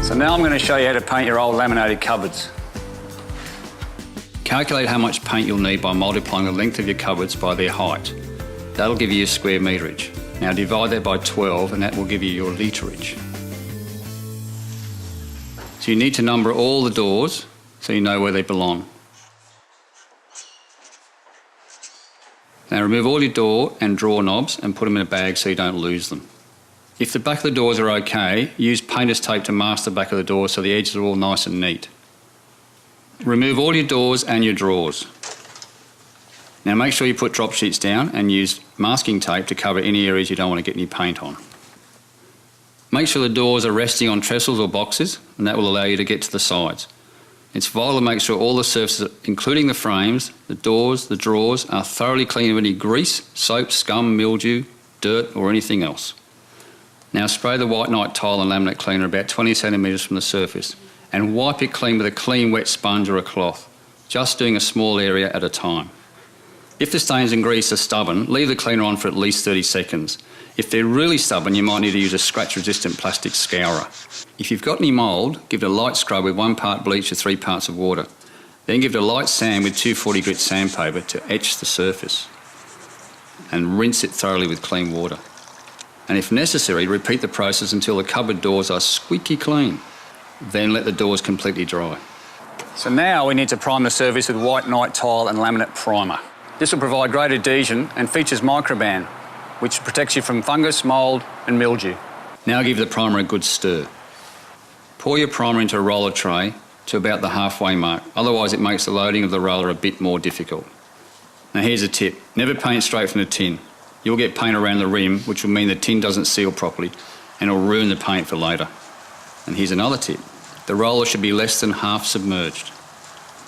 So now I'm going to show you how to paint your old laminated cupboards. Calculate how much paint you'll need by multiplying the length of your cupboards by their height. That'll give you your square meterage. Now divide that by 12 and that will give you your literage. So you need to number all the doors so you know where they belong. Now remove all your door and drawer knobs and put them in a bag so you don't lose them. If the back of the doors are okay, use painter's tape to mask the back of the door so the edges are all nice and neat. Remove all your doors and your drawers. Now make sure you put drop sheets down and use masking tape to cover any areas you don't want to get any paint on. Make sure the doors are resting on trestles or boxes, and that will allow you to get to the sides. It's vital to make sure all the surfaces, including the frames, the doors, the drawers, are thoroughly clean of any grease, soap, scum, mildew, dirt or anything else. Now spray the white night tile and laminate cleaner about 20 centimetres from the surface and wipe it clean with a clean wet sponge or a cloth, just doing a small area at a time. If the stains and grease are stubborn, leave the cleaner on for at least 30 seconds. If they're really stubborn, you might need to use a scratch-resistant plastic scourer. If you've got any mould, give it a light scrub with 1 part bleach to 3 parts of water. Then give it a light sand with 240 grit sandpaper to etch the surface. And rinse it thoroughly with clean water. And if necessary, repeat the process until the cupboard doors are squeaky clean. Then let the doors completely dry. So now we need to prime the surface with white night tile and laminate primer. This will provide great adhesion and features microban, which protects you from fungus, mould and mildew. Now give the primer a good stir. Pour your primer into a roller tray to about the halfway mark, otherwise it makes the loading of the roller a bit more difficult. Now here's a tip, never paint straight from the tin. You'll get paint around the rim, which will mean the tin doesn't seal properly and it'll ruin the paint for later. And here's another tip, the roller should be less than half submerged.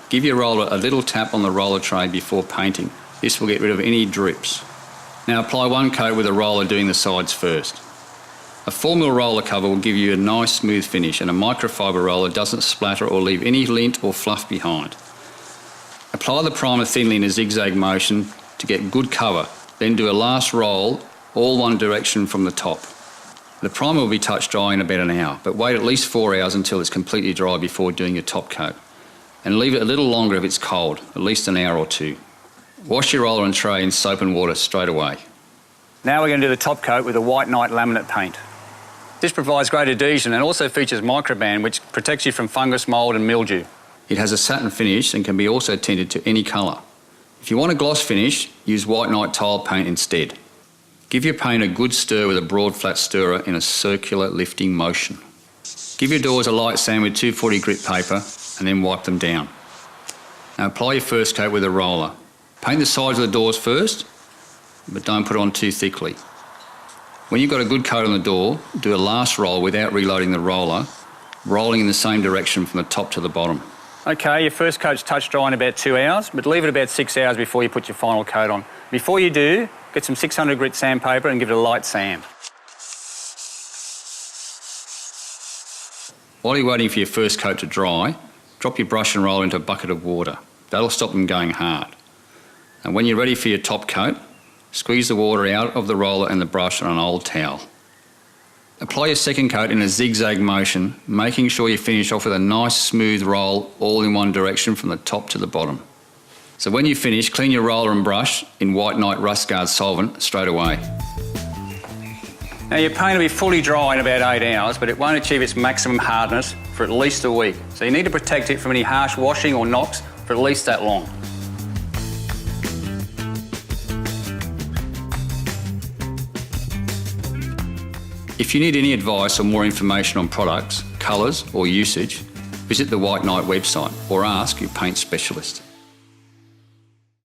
Give your roller a little tap on the roller tray before painting. This will get rid of any drips. Now apply 1 coat with a roller doing the sides first. A 4mm roller cover will give you a nice smooth finish and a microfiber roller doesn't splatter or leave any lint or fluff behind. Apply the primer thinly in a zigzag motion to get good cover, then do a last roll, all one direction from the top. The primer will be touch dry in about an hour, but wait at least 4 hours until it's completely dry before doing your top coat. And leave it a little longer if it's cold, at least an hour or 2. Wash your roller and tray in soap and water straight away. Now we're going to do the top coat with a white night laminate paint. This provides great adhesion and also features microban, which protects you from fungus, mould and mildew. It has a satin finish and can be also tinted to any colour. If you want a gloss finish, use white night tile paint instead. Give your paint a good stir with a broad flat stirrer in a circular lifting motion. Give your doors a light sand with 240 grit paper and then wipe them down. Now apply your first coat with a roller. Paint the sides of the doors first, but don't put it on too thickly. When you've got a good coat on the door, do a last roll without reloading the roller, rolling in the same direction from the top to the bottom. Okay, your first coat's touch dry in about 2 hours, but leave it about 6 hours before you put your final coat on. Before you do, get some 600 grit sandpaper and give it a light sand. While you're waiting for your first coat to dry, drop your brush and roller into a bucket of water. That'll stop them going hard. And when you're ready for your top coat, squeeze the water out of the roller and the brush on an old towel. Apply your second coat in a zigzag motion, making sure you finish off with a nice smooth roll all in one direction from the top to the bottom. So when you finish, clean your roller and brush in White Night Rust Guard solvent straight away. Now your paint will be fully dry in about 8 hours, but it won't achieve its maximum hardness for at least a week. So you need to protect it from any harsh washing or knocks for at least that long. If you need any advice or more information on products, colours or usage, visit the White Night website or ask your paint specialist.